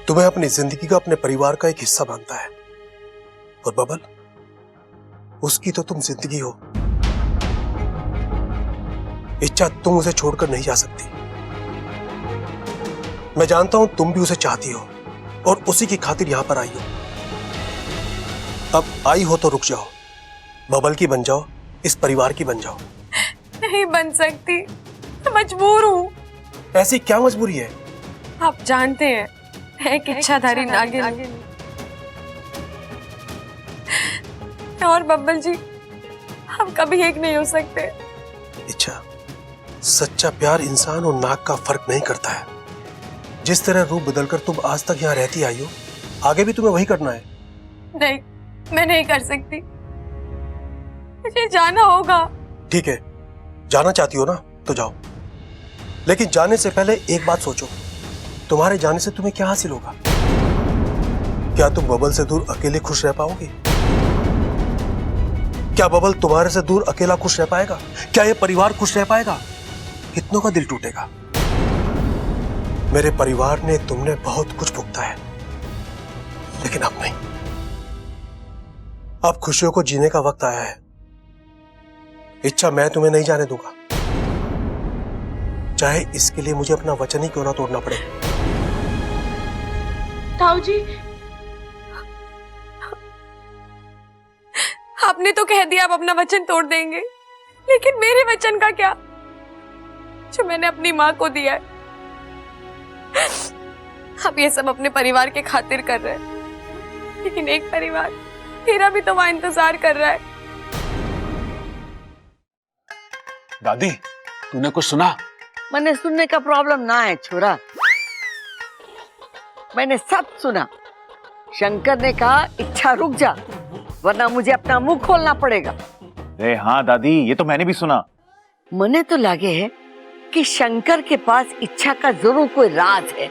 तुम्हें अपनी जिंदगी का अपने परिवार का एक हिस्सा मानता है। और बबल, उसकी तो तुम जिंदगी हो। इच्छा, तुम उसे छोड़कर नहीं जा सकती। मैं जानता हूं तुम भी उसे चाहती हो और उसी की खातिर यहां पर आई हो। अब आई हो तो रुक जाओ, बबल की बन जाओ, इस परिवार की बन जाओ। नहीं बन सकती, मैं मजबूर हूँ। ऐसी क्या मजबूरी है? आप जानते हैं, मैं एक इच्छाधारी नागिन और बब्बल जी, हम कभी एक नहीं हो सकते। इच्छा, सच्चा प्यार इंसान और नाग का फर्क नहीं करता है। जिस तरह रूप बदलकर तुम आज तक यहाँ रहती आई हो, आगे भी तुम्हें वही करना है। नहीं, मैं नहीं कर सकती, मुझे जाना होगा। ठीक है, जाना चाहती हो ना तो जाओ, लेकिन जाने से पहले एक बात सोचो, तुम्हारे जाने से तुम्हें क्या हासिल होगा? क्या तुम बबल से दूर अकेले खुश रह पाओगे? क्या बबल तुम्हारे से दूर अकेला खुश रह पाएगा? क्या यह परिवार खुश रह पाएगा? कितनों का दिल टूटेगा। मेरे परिवार ने तुमने बहुत कुछ भुगता है, लेकिन अब नहीं। अब खुशियों को जीने का वक्त आया है। इच्छा, मैं तुम्हें नहीं जाने दूंगा, चाहे इसके लिए मुझे अपना वचन ही क्यों ना तोड़ना पड़े। ताऊ जी, आपने तो कह दिया आप अपना वचन तोड़ देंगे, लेकिन मेरे वचन का क्या, जो मैंने अपनी माँ को दिया है। आप ये सब अपने परिवार के खातिर कर रहे हैं, लेकिन एक परिवार मेरा भी तो वहां इंतजार कर रहा है। दादी, तूने कुछ सुना? मने सुनने का प्रॉब्लम ना है छोरा, मैंने सब सुना। शंकर ने कहा इच्छा रुक जा, वरना मुझे अपना मुंह खोलना पड़ेगा। अरे हाँ दादी, ये तो मैंने भी सुना। मने तो लगे है कि शंकर के पास इच्छा का जरूर कोई राज है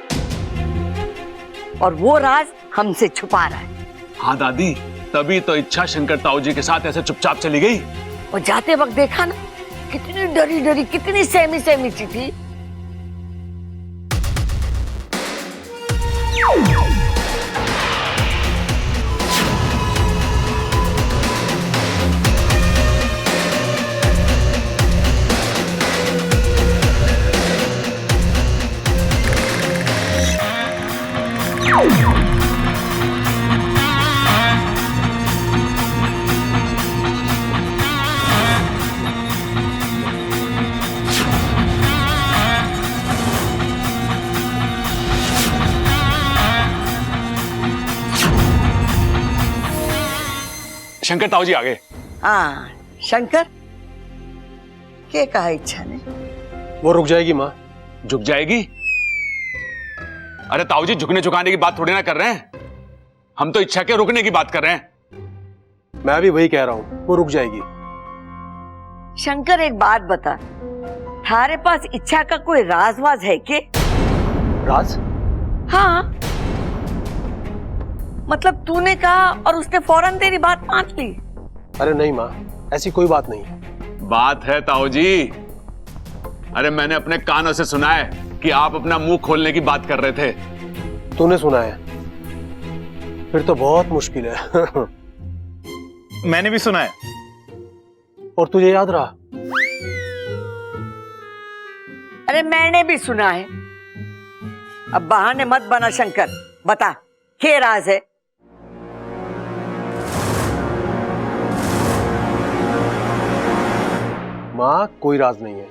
और वो राज हमसे छुपा रहा है। हाँ दादी, तभी तो इच्छा शंकर ताऊ जी के साथ ऐसे चुपचाप चली गई। और जाते वक्त देखा ना, कितनी डरी डरी, कितनी सहमी सहमी सी थी। शंकर ताऊ जी आ गए। हाँ शंकर, क्या कहा इच्छा ने? वो रुक जाएगी माँ। झुक जाएगी? अरे ताऊ जी, झुकने झुकाने की बात थोड़ी ना कर रहे हैं, हम तो इच्छा के रुकने की बात कर रहे हैं। मैं भी वही कह रहा हूँ, वो रुक जाएगी। शंकर एक बात बता, थारे पास इच्छा का कोई राज वाज है के? राज? हाँ, मतलब तूने कहा और उसने फौरन तेरी बात मान ली। अरे नहीं माँ, ऐसी कोई बात नहीं। बात है ताऊ जी। अरे मैंने अपने कानों से सुना है कि आप अपना मुंह खोलने की बात कर रहे थे। तूने सुना है? फिर तो बहुत मुश्किल है। मैंने भी सुना है। और तुझे याद रहा? अरे मैंने भी सुना है। अब बहाने मत बना शंकर, बता क्या राज है? माँ कोई राज नहीं है।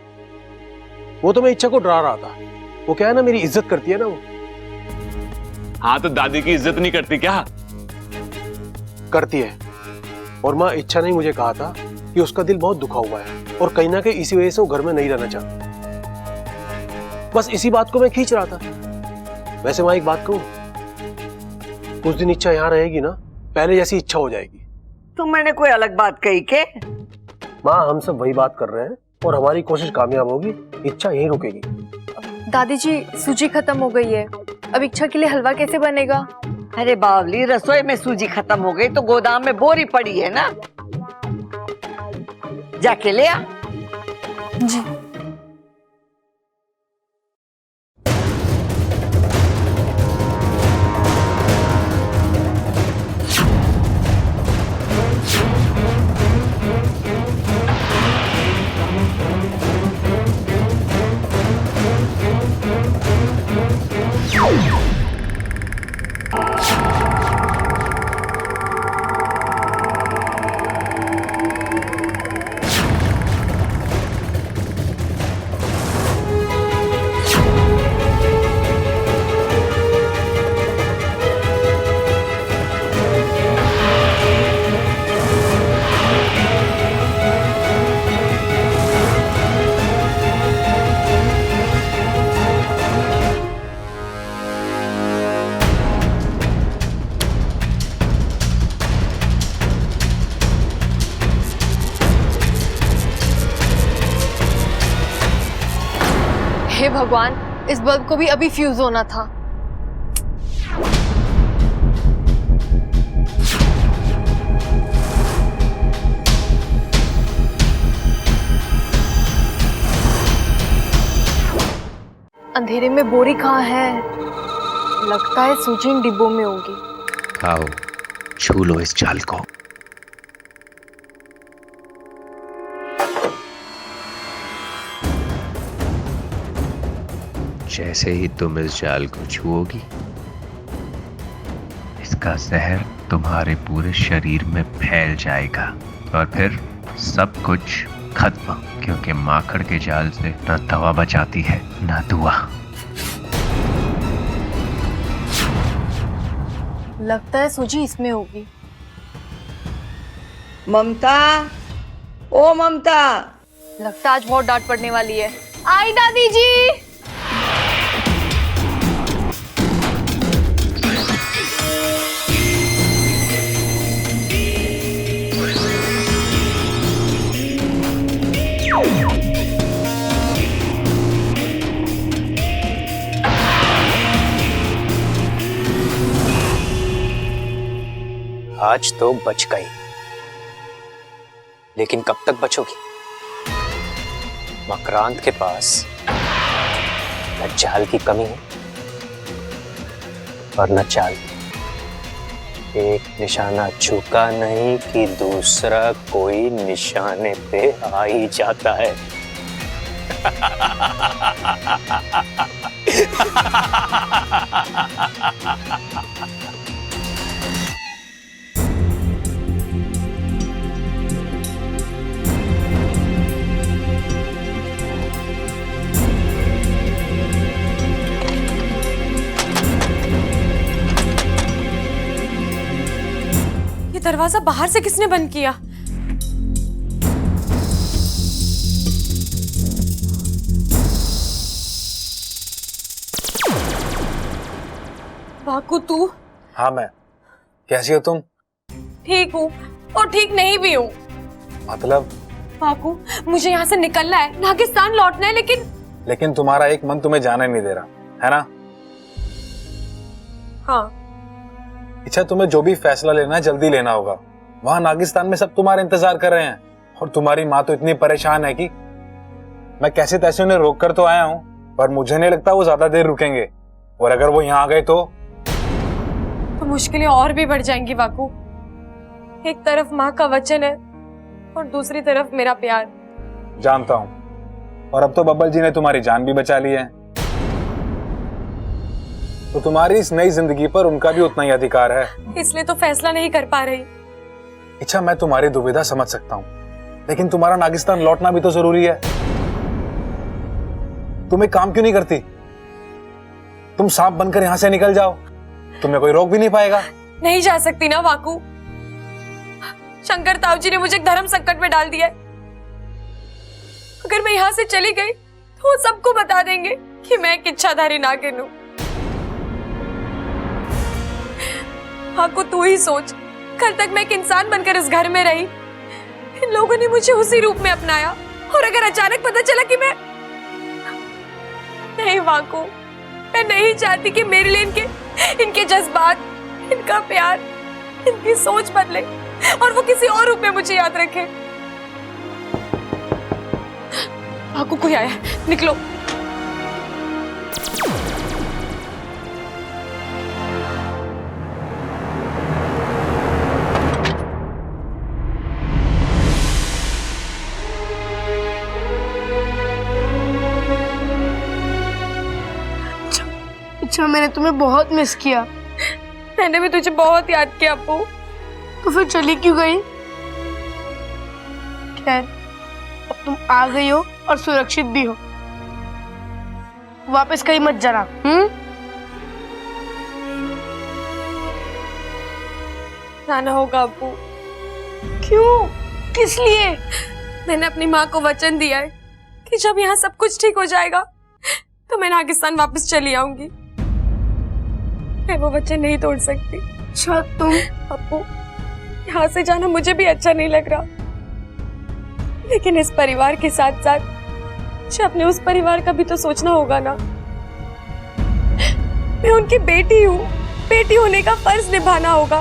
वो तो मैं इच्छा को डरा रहा था। वो क्या है ना, मेरी इज्जत करती है ना वो। हाँ तो दादी की इज्जत नहीं करती क्या? करती है। और माँ इच्छा ने मुझे कहा था कि उसका दिल बहुत दुखा हुआ है और कहीं ना कहीं इसी वजह से वो घर में नहीं रहना चाहता। बस इसी बात को मैं खींच रहा था। वैसे माँ एक बात कहूं, कुछ दिन इच्छा यहाँ रहेगी ना, पहले जैसी इच्छा हो जाएगी। तो मैंने कोई अलग बात कही के? माँ हम सब वही बात कर रहे हैं और हमारी कोशिश कामयाब होगी, इच्छा यहीं रुकेगी। दादी जी, सूजी खत्म हो गई है, अब इच्छा के लिए हलवा कैसे बनेगा? अरे बावली, रसोई में सूजी खत्म हो गई तो गोदाम में बोरी पड़ी है ना, जाके ले आ। जी। हे भगवान, इस बल्ब को भी अभी फ्यूज होना था। अंधेरे में बोरी कहाँ है? लगता है सूजी इन डिब्बों में होगी। आओ छू लो इस जाल को। जैसे ही तुम इस जाल को छुओगी, इसका जहर तुम्हारे पूरे शरीर में फैल जाएगा और फिर सब कुछ खत्म, क्योंकि माकड़ के जाल से ना दवा बचाती है ना दुआ। लगता है सूजी इसमें होगी। ममता, ओ ममता, लगता है आज बहुत डांट पड़ने वाली है। आई दादी जी। आज तो बच गई, लेकिन कब तक बचोगी? मकरांत के पास न जाल की कमी है और न चाल। एक निशाना झुका नहीं कि दूसरा कोई निशाने पे आ ही जाता है। ये दरवाजा बाहर से किसने बंद किया? बाकू तू? हाँ मैं। कैसी हो तुम? ठीक हूँ और ठीक नहीं भी हूँ। मतलब? बाकू मुझे यहाँ से निकलना है, नागिस्तान लौटना है, लेकिन तुम्हारा एक मन तुम्हें जाने नहीं दे रहा है ना? हाँ। अच्छा, तुम्हें जो भी फैसला लेना है जल्दी लेना होगा। वहां नागिस्तान में सब तुम्हारा इंतजार कर रहे हैं और तुम्हारी माँ तो इतनी परेशान है कि मैं कैसे तैसे उन्हें रोक कर तो आया हूँ, पर मुझे नहीं लगता वो ज्यादा देर रुकेंगे। और अगर वो यहाँ आ गए तो मुश्किलें और भी बढ़ जाएंगी बाकू। एक तरफ माँ का वचन है और दूसरी तरफ मेरा प्यार। जानता हूँ, और अब तो बब्बल जी ने तुम्हारी जान भी बचा ली है, तो तुम्हारी इस नई जिंदगी पर उनका भी उतना ही अधिकार है। इसलिए तो फैसला नहीं कर पा रही। अच्छा, मैं तुम्हारी दुविधा समझ सकता हूँ, लेकिन तुम्हारा नागिस्तान लौटना भी तो जरूरी है। तुम एक काम क्यों नहीं करती? तुम सांप बनकर यहां से निकल जाओ, तुम्हें कोई रोक भी नहीं पाएगा। नहीं जा सकती ना बाकू। शंकर ताऊ जी ने मुझे एक धर्म संकट में डाल दिया है। अगर मैं यहाँ से चली गई तो वो सबको बता देंगे कि मैं एक इच्छाधारी नागिन हूँ। बाकू तू ही सोच, कल तक मैं एक इंसान बनकर इस घर में रही, इन लोगों ने मुझे उसी रूप में अपनाया, और अगर अचानक पता चला कि मैं नहीं बाकू, मैं नहीं चाहती कि मेरे लिए इनके जज्बात, इनका प्यार, इनकी सोच बदले और वो किसी और रूप में मुझे याद रखे। बाकू कोई आया, निकलो। अच्छा, मैंने तुम्हें बहुत मिस किया। मैंने भी तुझे बहुत याद किया अप्पू। तो फिर चली क्यों गई? खैर, अब तुम आ गई हो और सुरक्षित भी हो। वापस कहीं मत जाना। जाना होगा अप्पू। क्यों? किस लिए? मैंने अपनी माँ को वचन दिया है कि जब यहाँ सब कुछ ठीक हो जाएगा तो मैं नागिस्तान वापस चली आऊंगी। मैं वो वचन नहीं तोड़ सकती। अच्छा, तुम? अप्पू, यहाँ से जाना मुझे भी अच्छा नहीं लग रहा, लेकिन इस परिवार के साथ साथ मुझे अपने उस परिवार का भी तो सोचना होगा ना। मैं उनकी बेटी हूँ, बेटी होने का फर्ज निभाना होगा।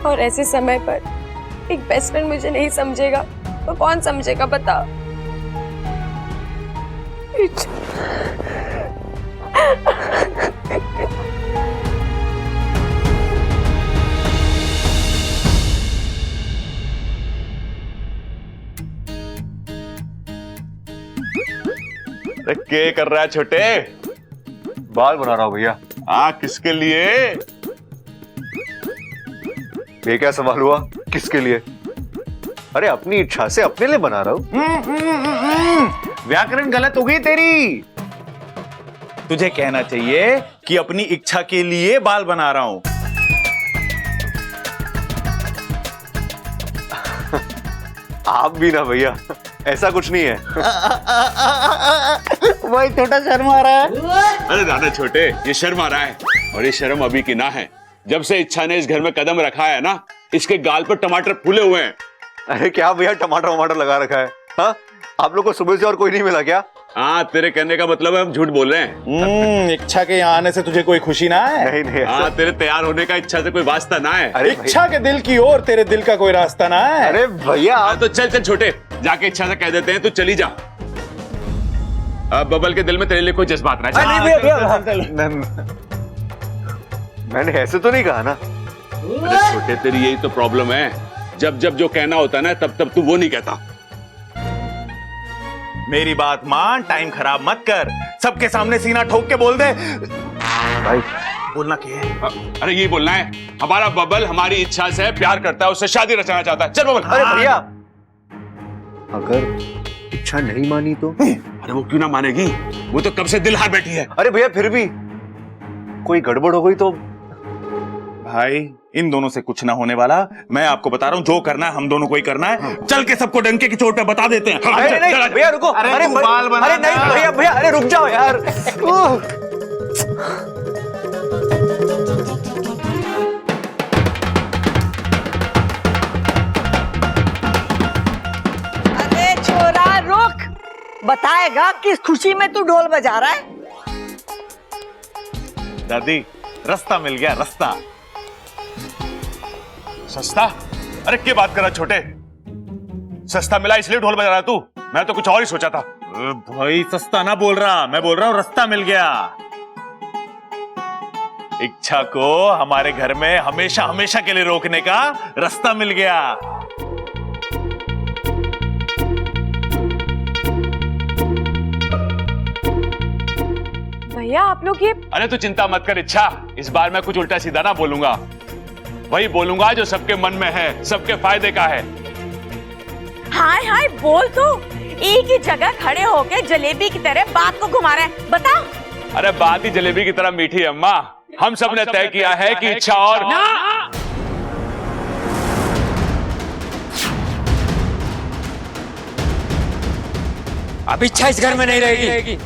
और ऐसे समय पर एक बेस्ट फ्रेंड मुझे नहीं समझेगा तो कौन समझेगा बता? क्या कर रहा है छोटे? बाल बना रहा हूं भैया। हाँ, किसके लिए? ये क्या सवाल हुआ? किसके लिए? अरे अपनी इच्छा से अपने लिए बना रहा हूं। व्याकरण गलत हो गई तेरी। तुझे कहना चाहिए कि अपनी इच्छा के लिए बाल बना रहा हूं। आप भी ना भैया, ऐसा कुछ नहीं है। वही छोटा शर्म आ रहा है। अरे दादा छोटे, ये शर्म आ रहा है, और ये शर्म अभी की ना है। जब से इच्छा ने इस घर में कदम रखा है ना, इसके गाल पर टमाटर फूले हुए हैं। अरे क्या भैया, टमाटर वमाटर लगा रखा है? हाँ, आप लोग को सुबह से और कोई नहीं मिला क्या? हाँ, तेरे कहने का मतलब है हम झूठ बोल रहे हैं। इच्छा के यहाँ आने से तुझे कोई खुशी ना है? नहीं नहीं हाँ, तेरे तैयार होने का इच्छा से कोई वास्ता ना है। अरे इच्छा के दिल की ओर तेरे दिल का कोई रास्ता ना है? अरे भैया हाँ, तो चल चल छोटे, जाके इच्छा से कह देते हैं, तू चली जा। अब बबल के दिल में तेरे लिए कोई जज्बात ना है। नहीं भैया, मैंने ऐसे तो नहीं कहा ना। अरे छोटे, तेरी यही तो प्रॉब्लम है, जब जब जो कहना होता है ना तब तब तू वो नहीं कहता। मेरी बात मान, टाइम खराब मत कर, सबके सामने सीना ठोक के बोल दे। भाई बोलना क्या है? अरे यही बोलना है, हमारा बबल हमारी इच्छा से प्यार करता है, उससे शादी रचना चाहता है। चल बबल। अरे भैया, अगर इच्छा नहीं मानी तो? अरे वो क्यों ना मानेगी, वो तो कब से दिल हार बैठी है। अरे भैया फिर भी कोई गड़बड़ हो गई तो? भाई इन दोनों से कुछ ना होने वाला, मैं आपको बता रहा हूं, जो करना है हम दोनों को ही करना है। चल के सबको डंके की चोट पे बता देते हैं। अरे नहीं भैया रुको, अरे नहीं भैया भैया, अरे रुक जाओ यार। अरे छोरा रुक, बताएगा किस खुशी में तू ढोल बजा रहा है? दादी रास्ता मिल गया, रास्ता। सस्ता? अरे क्या बात कर रहा छोटे, सस्ता मिला इसलिए ढोल बजा रहा तू? मैं तो कुछ और ही सोचा था। भाई सस्ता ना बोल रहा, मैं बोल रहा हूं रास्ता मिल गया। इच्छा को हमारे घर में हमेशा हमेशा के लिए रोकने का रास्ता मिल गया। भैया आप लोग ये अरे तू चिंता मत कर इच्छा, इस बार मैं कुछ उल्टा सीधा ना बोलूंगा, वही बोलूंगा जो सबके मन में है, सबके फायदे का है। हाय हाय बोल तो, एक ही जगह खड़े होके जलेबी की तरह बात को घुमा रहे हैं, बता। अरे बात ही जलेबी की तरह मीठी है अम्मा, हम सब ने तय किया है कि इच्छा और ना, अब इच्छा इस घर में नहीं रहेगी।